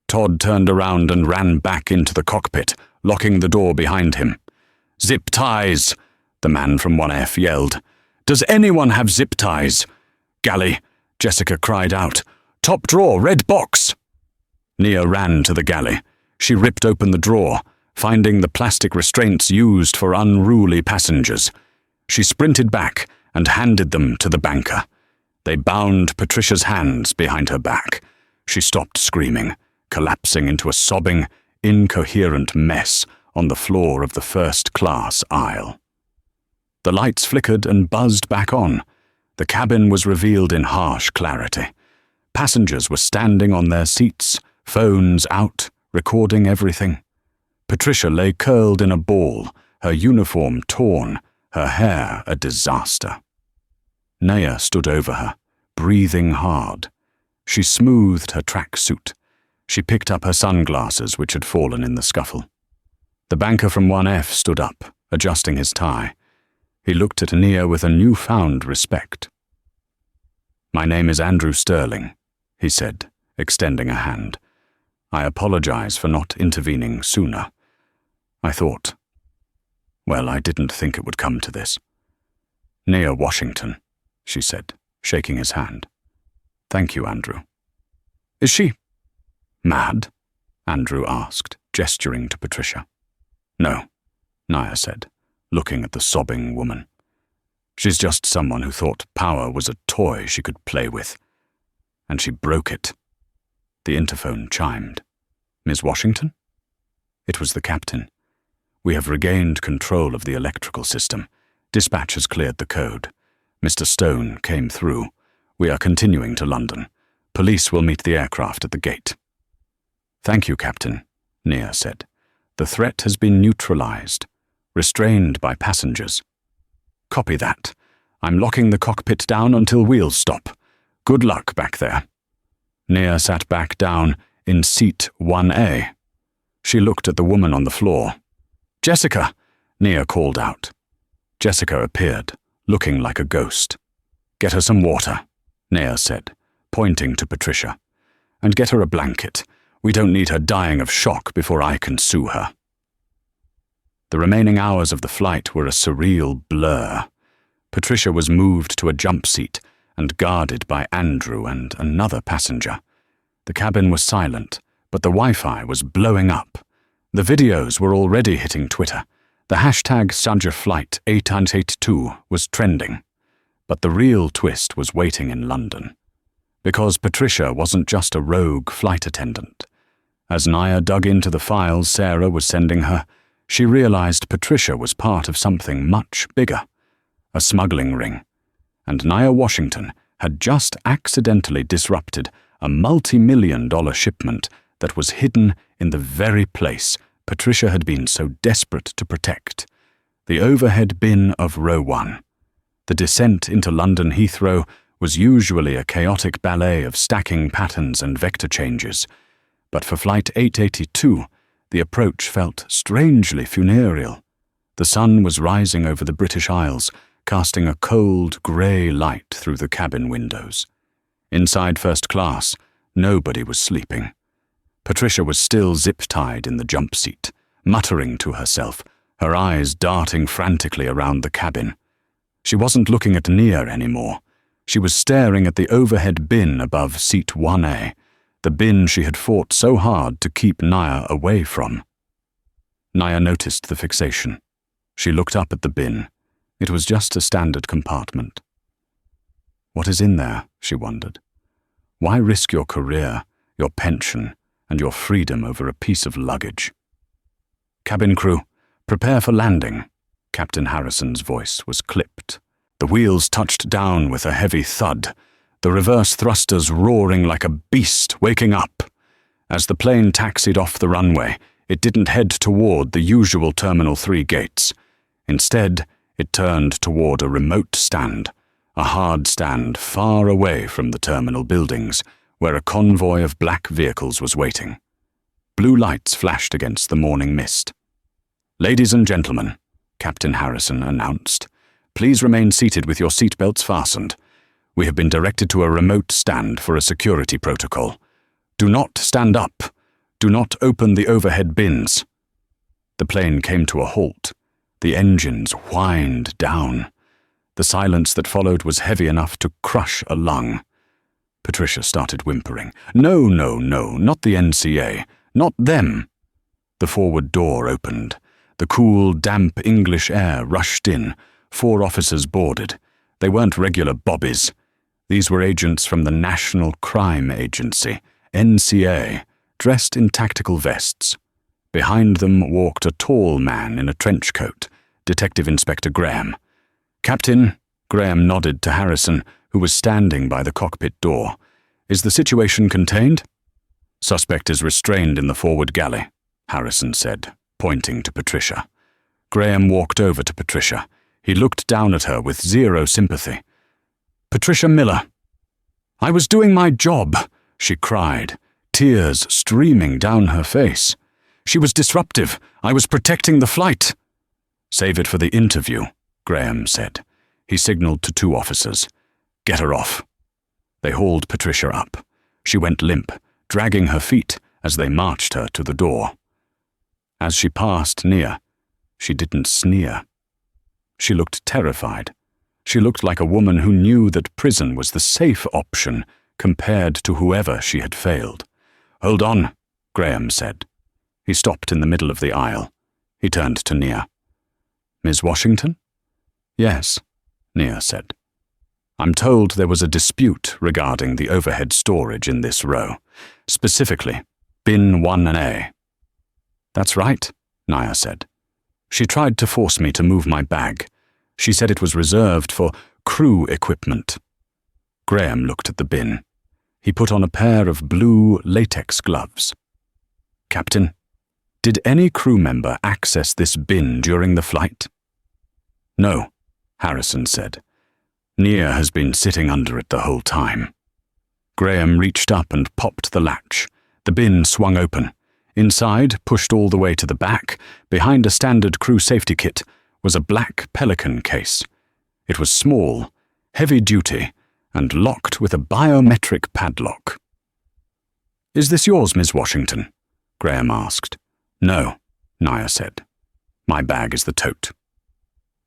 Todd turned around and ran back into the cockpit, locking the door behind him. "Zip ties!" the man from 1F yelled. "Does anyone have zip ties?" "Galley," Jessica cried out. "Top drawer, red box!" Nia ran to the galley. She ripped open the drawer, finding the plastic restraints used for unruly passengers. She sprinted back and handed them to the banker. They bound Patricia's hands behind her back. She stopped screaming, collapsing into a sobbing, incoherent mess on the floor of the first-class aisle. The lights flickered and buzzed back on. The cabin was revealed in harsh clarity. Passengers were standing on their seats, phones out, recording everything. Patricia lay curled in a ball, her uniform torn, her hair a disaster. Nia stood over her, breathing hard. She smoothed her tracksuit. She picked up her sunglasses, which had fallen in the scuffle. The banker from 1F stood up, adjusting his tie. He looked at Nia with a newfound respect. "My name is Andrew Sterling," he said, extending a hand. "I apologize for not intervening sooner. I didn't think it would come to this." "Near Washington," she said, shaking his hand. "Thank you, Andrew." "Is she mad?" Andrew asked, gesturing to Patricia. "No," Nia said, looking at the sobbing woman. "She's just someone who thought power was a toy she could play with. And she broke it." The interphone chimed. "Miss Washington?" It was the captain. "We have regained control of the electrical system. Dispatch has cleared the code. Mr. Stone came through. We are continuing to London. Police will meet the aircraft at the gate." "Thank you, Captain," Nia said. "The threat has been neutralized, restrained by passengers." "Copy that. I'm locking the cockpit down until wheels stop. Good luck back there." Nia sat back down in seat 1A. She looked at the woman on the floor. "Jessica!" Nia called out. Jessica appeared, looking like a ghost. "Get her some water," Nia said, pointing to Patricia. "And get her a blanket. We don't need her dying of shock before I can sue her." The remaining hours of the flight were a surreal blur. Patricia was moved to a jump seat and guarded by Andrew and another passenger. The cabin was silent, but the Wi-Fi was blowing up. The videos were already hitting Twitter. The hashtag #SajarFlight882 was trending. But the real twist was waiting in London. Because Patricia wasn't just a rogue flight attendant. As Nia dug into the files Sarah was sending her, she realized Patricia was part of something much bigger, a smuggling ring. And Nia Washington had just accidentally disrupted a multi-million-dollar shipment that was hidden in the very place Patricia had been so desperate to protect, the overhead bin of Row 1. The descent into London Heathrow was usually a chaotic ballet of stacking patterns and vector changes, but for Flight 882, the approach felt strangely funereal. The sun was rising over the British Isles, casting a cold, grey light through the cabin windows. Inside first class, nobody was sleeping. Patricia was still zip-tied in the jump seat, muttering to herself, her eyes darting frantically around the cabin. She wasn't looking at Nia anymore. She was staring at the overhead bin above seat 1A, the bin she had fought so hard to keep Nia away from. Nia noticed the fixation. She looked up at the bin. It was just a standard compartment. What is in there, she wondered. Why risk your career, your pension, and your freedom over a piece of luggage? "Cabin crew, prepare for landing." Captain Harrison's voice was clipped. The wheels touched down with a heavy thud, the reverse thrusters roaring like a beast waking up. As the plane taxied off the runway, it didn't head toward the usual Terminal 3 gates. Instead, it turned toward a remote stand, a hard stand far away from the terminal buildings, where a convoy of black vehicles was waiting. Blue lights flashed against the morning mist. "Ladies and gentlemen," Captain Harrison announced, "please remain seated with your seatbelts fastened. We have been directed to a remote stand for a security protocol. Do not stand up. Do not open the overhead bins." The plane came to a halt. The engines whined down. The silence that followed was heavy enough to crush a lung. Patricia started whimpering. No, not the NCA. Not them." The forward door opened. The cool, damp English air rushed in. 4 officers boarded. They weren't regular bobbies. These were agents from the National Crime Agency, NCA, dressed in tactical vests. Behind them walked a tall man in a trench coat, Detective Inspector Graham. "Captain," Graham nodded to Harrison, who was standing by the cockpit door. "Is the situation contained?" "Suspect is restrained in the forward galley," Harrison said, pointing to Patricia. Graham walked over to Patricia. He looked down at her with zero sympathy. "Patricia Miller." "I was doing my job," she cried, tears streaming down her face. "She was disruptive. I was protecting the flight." "Save it for the interview," Graham said. He signaled to 2 officers. "Get her off." They hauled Patricia up. She went limp, dragging her feet as they marched her to the door. As she passed Nia, she didn't sneer. She looked terrified. She looked like a woman who knew that prison was the safe option compared to whoever she had failed. "Hold on," Graham said. He stopped in the middle of the aisle. He turned to Nia. "Ms. Washington?" "Yes," Nia said. "I'm told there was a dispute regarding the overhead storage in this row, specifically bin 1A. "That's right," Nia said. "She tried to force me to move my bag. She said it was reserved for crew equipment." Graham looked at the bin. He put on a pair of blue latex gloves. "Captain, did any crew member access this bin during the flight?" "No," Harrison said. "Nia has been sitting under it the whole time." Graham reached up and popped the latch. The bin swung open. Inside, pushed all the way to the back, behind a standard crew safety kit, was a black Pelican case. It was small, heavy-duty, and locked with a biometric padlock. "Is this yours, Ms. Washington?" Graham asked. "No," Nia said. "My bag is the tote."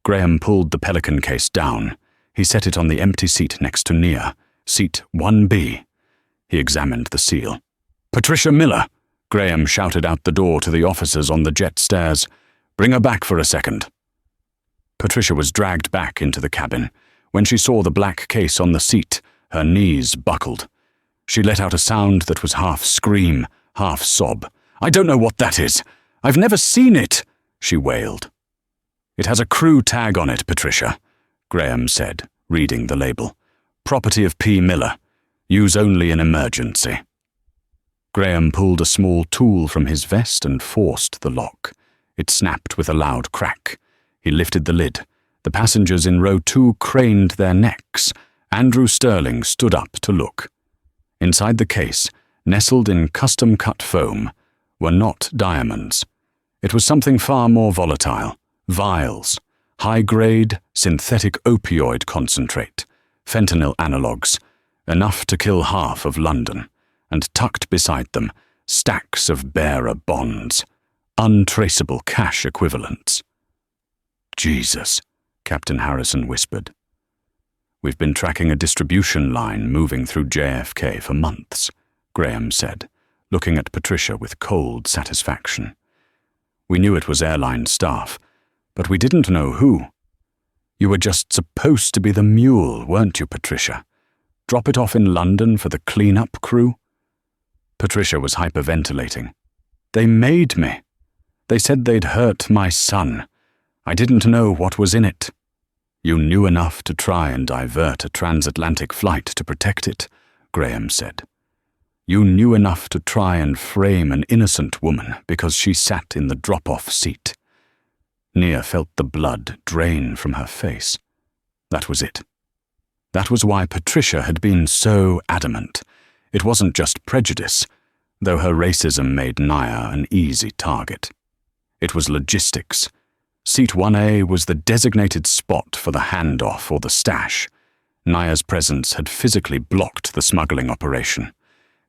Graham pulled the Pelican case down. He set it on the empty seat next to Nia, seat 1B. He examined the seal. "Patricia Miller!" Graham shouted out the door to the officers on the jet stairs. "Bring her back for a second." Patricia was dragged back into the cabin. When she saw the black case on the seat, her knees buckled. She let out a sound that was half scream, half sob. "I don't know what that is. I've never seen it," she wailed. "It has a crew tag on it, Patricia," Graham said, reading the label. "Property of P. Miller. Use only in emergency." Graham pulled a small tool from his vest and forced the lock. It snapped with a loud crack. He lifted the lid. The passengers in row 2 craned their necks. Andrew Sterling stood up to look. Inside the case, nestled in custom-cut foam, were not diamonds. It was something far more volatile. Vials. High-grade, synthetic opioid concentrate. Fentanyl analogues. Enough to kill half of London. And tucked beside them, stacks of bearer bonds. Untraceable cash equivalents. "Jesus," Captain Harrison whispered. "We've been tracking a distribution line moving through JFK for months," Graham said, looking at Patricia with cold satisfaction. "We knew it was airline staff, but we didn't know who. You were just supposed to be the mule, weren't you, Patricia? Drop it off in London for the clean-up crew?" Patricia was hyperventilating. "They made me. They said they'd hurt my son. I didn't know what was in it." "You knew enough to try and divert a transatlantic flight to protect it," Graham said. "You knew enough to try and frame an innocent woman because she sat in the drop-off seat." Nia felt the blood drain from her face. That was it. That was why Patricia had been so adamant. It wasn't just prejudice, though her racism made Nia an easy target. It was logistics. Seat 1A was the designated spot for the handoff or the stash. Nia's presence had physically blocked the smuggling operation.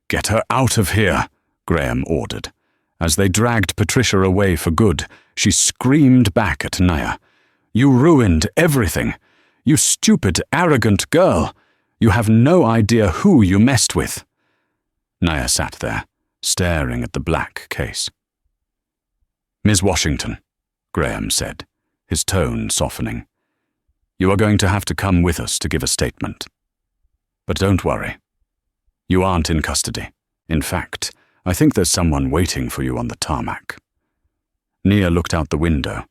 "Get her out of here," Graham ordered. As they dragged Patricia away for good, she screamed back at Nia. "You ruined everything. You stupid, arrogant girl. You have no idea who you messed with." Nia sat there, staring at the black case. "Ms. Washington," Graham said, his tone softening. "You are going to have to come with us to give a statement. But don't worry. You aren't in custody. In fact, I think there's someone waiting for you on the tarmac." Nia looked out the window.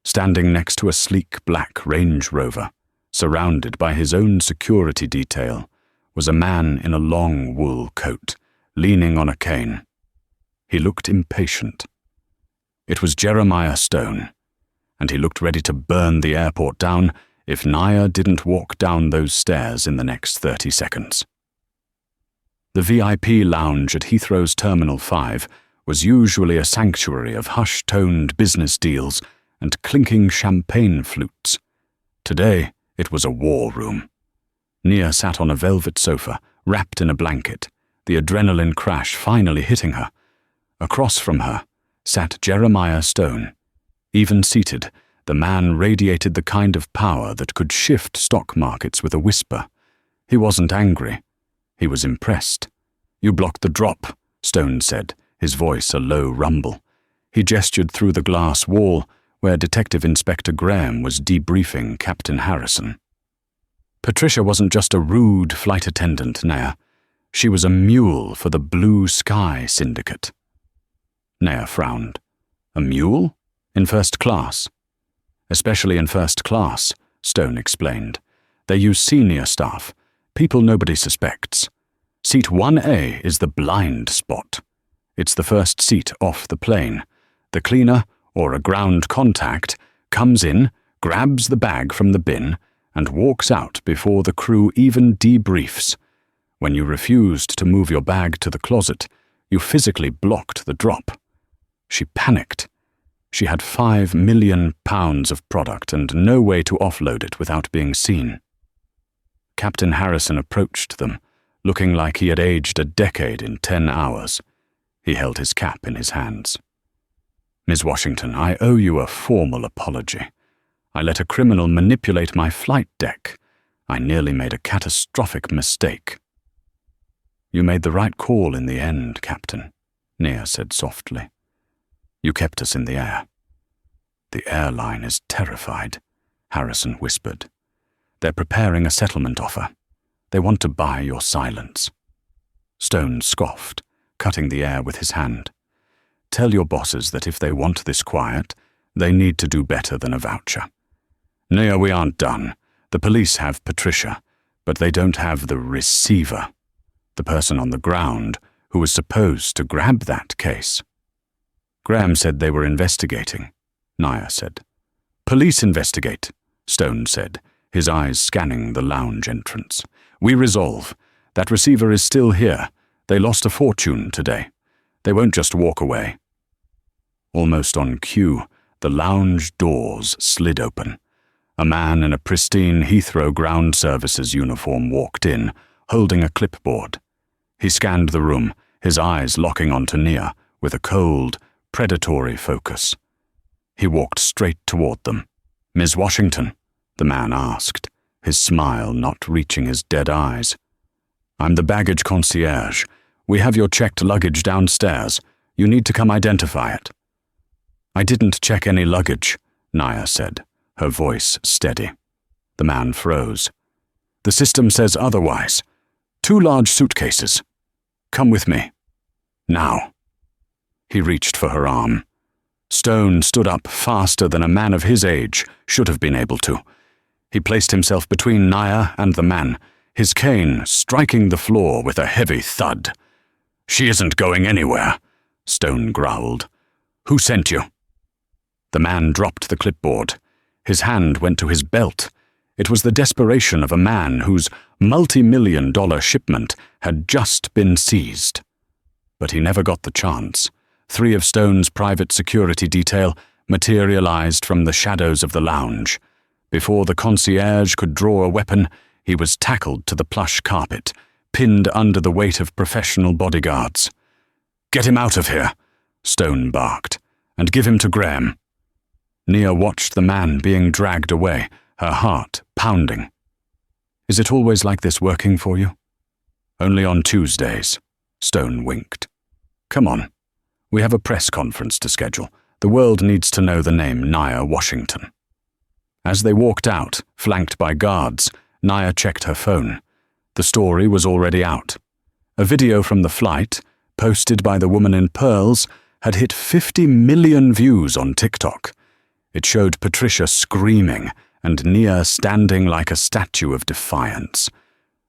Standing next to a sleek black Range Rover, surrounded by his own security detail, was a man in a long wool coat, leaning on a cane. He looked impatient. It was Jeremiah Stone, and he looked ready to burn the airport down if Nia didn't walk down those stairs in the next 30 seconds. The VIP lounge at Heathrow's Terminal 5 was usually a sanctuary of hush-toned business deals and clinking champagne flutes. Today, it was a war room. Nia sat on a velvet sofa, wrapped in a blanket, the adrenaline crash finally hitting her. Across from her sat Jeremiah Stone. Even seated, the man radiated the kind of power that could shift stock markets with a whisper. He wasn't angry. He was impressed. "You blocked the drop," Stone said, his voice a low rumble. He gestured through the glass wall where Detective Inspector Graham was debriefing Captain Harrison. Patricia wasn't just a rude flight attendant, Naya. She was a mule for the Blue Sky Syndicate. Naya frowned. A mule? In first class? Especially in first class, Stone explained. They use senior staff, people nobody suspects. Seat 1A is the blind spot. It's the first seat off the plane. The cleaner, or a ground contact, comes in, grabs the bag from the bin, and walks out before the crew even debriefs. When you refused to move your bag to the closet, you physically blocked the drop. She panicked. She had £5 million of product and no way to offload it without being seen. Captain Harrison approached them, looking like he had aged a decade in 10 hours. He held his cap in his hands. "Ms. Washington, I owe you a formal apology. I let a criminal manipulate my flight deck. I nearly made a catastrophic mistake." "You made the right call in the end, Captain," Nia said softly. "You kept us in the air." "The airline is terrified," Harrison whispered. "They're preparing a settlement offer. They want to buy your silence." Stone scoffed, cutting the air with his hand. "Tell your bosses that if they want this quiet, they need to do better than a voucher. Nia, we aren't done. The police have Patricia, but they don't have the receiver, the person on the ground who was supposed to grab that case." "Graham said they were investigating," Nia said. "Police investigate," Stone said, his eyes scanning the lounge entrance. "We resolve. That receiver is still here. They lost a fortune today. They won't just walk away." Almost on cue, the lounge doors slid open. A man in a pristine Heathrow Ground Services uniform walked in, holding a clipboard. He scanned the room, his eyes locking onto Nia with a cold, predatory focus. He walked straight toward them. "Ms. Washington?" the man asked, his smile not reaching his dead eyes. "I'm the baggage concierge. We have your checked luggage downstairs. You need to come identify it." "I didn't check any luggage," Nia said, her voice steady. The man froze. "The system says otherwise. 2 large suitcases. Come with me. Now." He reached for her arm. Stone stood up faster than a man of his age should have been able to. He placed himself between Nia and the man, his cane striking the floor with a heavy thud. "She isn't going anywhere," Stone growled. "Who sent you?" The man dropped the clipboard. His hand went to his belt. It was the desperation of a man whose multi-million-dollar shipment had just been seized. But he never got the chance. 3 of Stone's private security detail materialized from the shadows of the lounge. Before the concierge could draw a weapon, he was tackled to the plush carpet, pinned under the weight of professional bodyguards. "Get him out of here," Stone barked, "and give him to Graham." Nia watched the man being dragged away, her heart pounding. "Is it always like this working for you?" "Only on Tuesdays," Stone winked. "Come on. We have a press conference to schedule. The world needs to know the name Nia Washington." As they walked out, flanked by guards, Nia checked her phone. The story was already out. A video from the flight, posted by the woman in pearls, had hit 50 million views on TikTok. It showed Patricia screaming and Nia standing like a statue of defiance.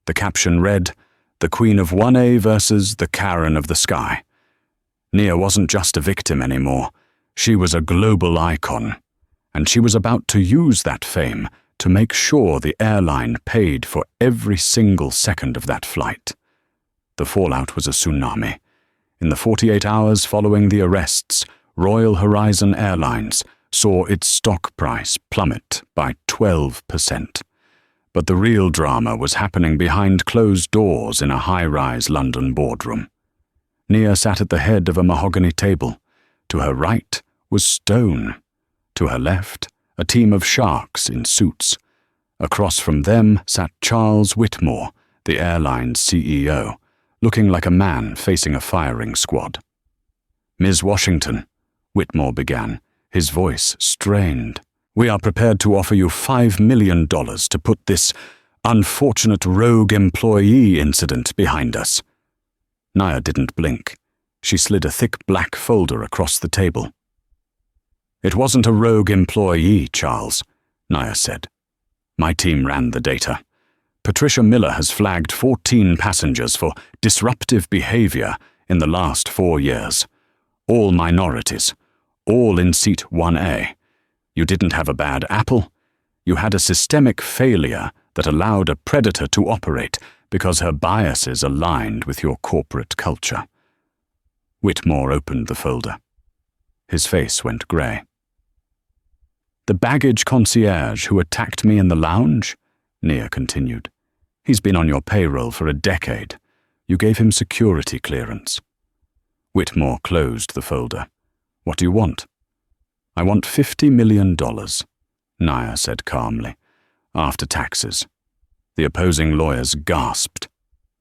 The caption read, "The Queen of 1A versus the Karen of the Sky." Nia wasn't just a victim anymore. She was a global icon. And she was about to use that fame to make sure the airline paid for every single second of that flight. The fallout was a tsunami. In the 48 hours following the arrests, Royal Horizon Airlines saw its stock price plummet by 12%. But the real drama was happening behind closed doors in a high-rise London boardroom. Nia sat at the head of a mahogany table. To her right was stone. To her left, a team of sharks in suits. Across from them sat Charles Whitmore, the airline's CEO, looking like a man facing a firing squad. "Ms. Washington," Whitmore began, his voice strained, "we are prepared to offer you $5 million to put this unfortunate rogue employee incident behind us." Nia didn't blink. She slid a thick black folder across the table. "It wasn't a rogue employee, Charles," Nia said. "My team ran the data. Patricia Miller has flagged 14 passengers for disruptive behavior in the last 4 years. All minorities, all in seat 1A. You didn't have a bad apple. You had a systemic failure that allowed a predator to operate because her biases aligned with your corporate culture." Whitmore opened the folder. His face went grey. "The baggage concierge who attacked me in the lounge?" Nia continued. "He's been on your payroll for a decade. You gave him security clearance." Whitmore closed the folder. "What do you want?" "I want $50 million, Nia said calmly. "After taxes." The opposing lawyers gasped.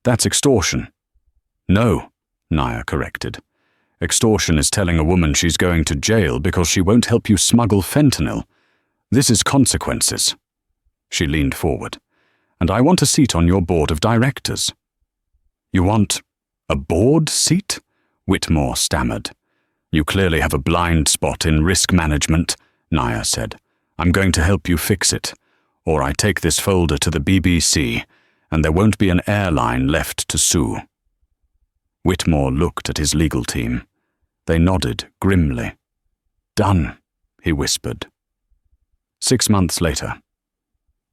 "That's extortion." "No," Nia corrected. "Extortion is telling a woman she's going to jail because she won't help you smuggle fentanyl. This is consequences." She leaned forward. "And I want a seat on your board of directors." "You want a board seat?" Whitmore stammered. "You clearly have a blind spot in risk management," Nia said. "I'm going to help you fix it, or I take this folder to the BBC, and there won't be an airline left to sue." Whitmore looked at his legal team. They nodded grimly. "Done," he whispered. 6 months later.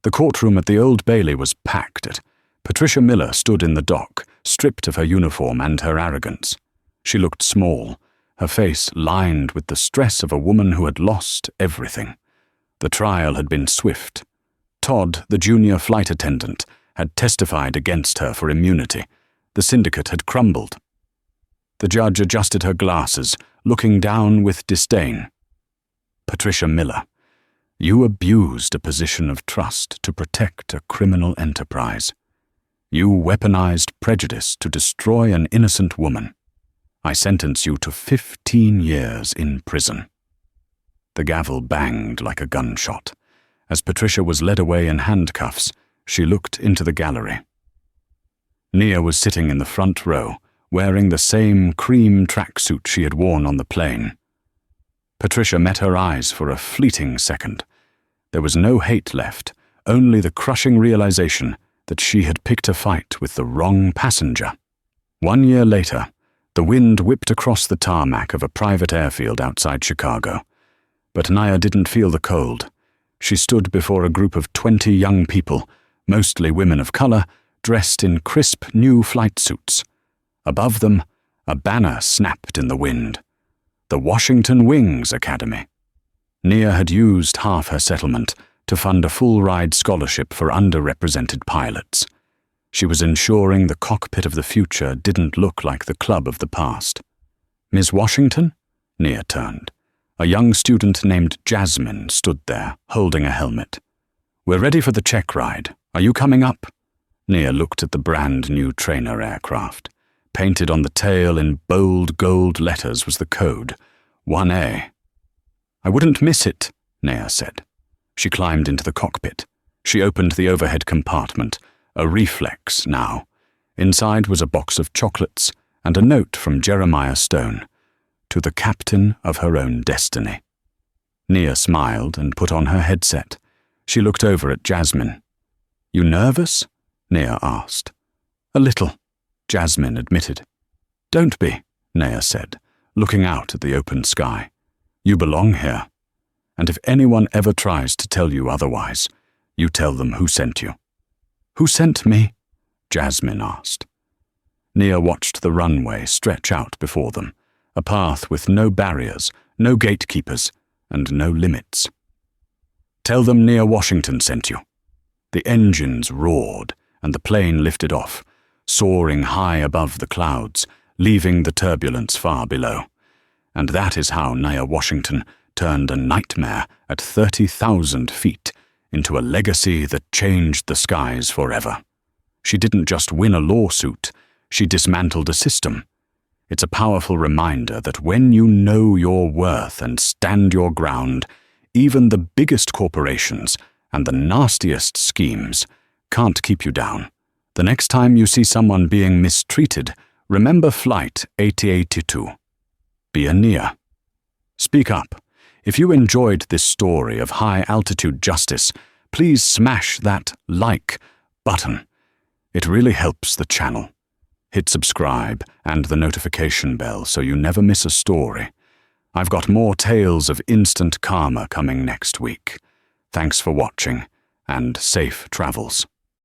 The courtroom at the Old Bailey was packed. Patricia Miller stood in the dock, stripped of her uniform and her arrogance. She looked small, her face lined with the stress of a woman who had lost everything. The trial had been swift. Todd, the junior flight attendant, had testified against her for immunity. The syndicate had crumbled. The judge adjusted her glasses, looking down with disdain. "Patricia Miller, you abused a position of trust to protect a criminal enterprise. You weaponized prejudice to destroy an innocent woman. I sentence you to 15 years in prison." The gavel banged like a gunshot. As Patricia was led away in handcuffs, she looked into the gallery. Nia was sitting in the front row, wearing the same cream tracksuit she had worn on the plane. Patricia met her eyes for a fleeting second. There was no hate left, only the crushing realization that she had picked a fight with the wrong passenger. 1 year later, the wind whipped across the tarmac of a private airfield outside Chicago. But Nia didn't feel the cold. She stood before a group of 20 young people, mostly women of color, dressed in crisp new flight suits. Above them, a banner snapped in the wind. The Washington Wings Academy. Nia had used half her settlement to fund a full-ride scholarship for underrepresented pilots. She was ensuring the cockpit of the future didn't look like the club of the past. "Ms. Washington?" Nia turned. A young student named Jasmine stood there, holding a helmet. "We're ready for the check ride. Are you coming up?" Nia looked at the brand-new trainer aircraft. Painted on the tail in bold gold letters was the code, 1A. "I wouldn't miss it," Nia said. She climbed into the cockpit. She opened the overhead compartment, a reflex now. Inside was a box of chocolates and a note from Jeremiah Stone, to the captain of her own destiny. Nia smiled and put on her headset. She looked over at Jasmine. "You nervous?" Nia asked. "A little," Jasmine admitted. "Don't be," Nia said, looking out at the open sky. "You belong here. And if anyone ever tries to tell you otherwise, you tell them who sent you." "Who sent me?" Jasmine asked. Nia watched the runway stretch out before them, a path with no barriers, no gatekeepers, and no limits. "Tell them Nia Washington sent you." The engines roared, and the plane lifted off, soaring high above the clouds, leaving the turbulence far below. And that is how Naya Washington turned a nightmare at 30,000 feet into a legacy that changed the skies forever. She didn't just win a lawsuit, she dismantled a system. It's a powerful reminder that when you know your worth and stand your ground, even the biggest corporations and the nastiest schemes can't keep you down. The next time you see someone being mistreated, remember Flight 8082. Be a Nia. Speak up. If you enjoyed this story of high-altitude justice, please smash that like button. It really helps the channel. Hit subscribe and the notification bell so you never miss a story. I've got more tales of instant karma coming next week. Thanks for watching, and safe travels.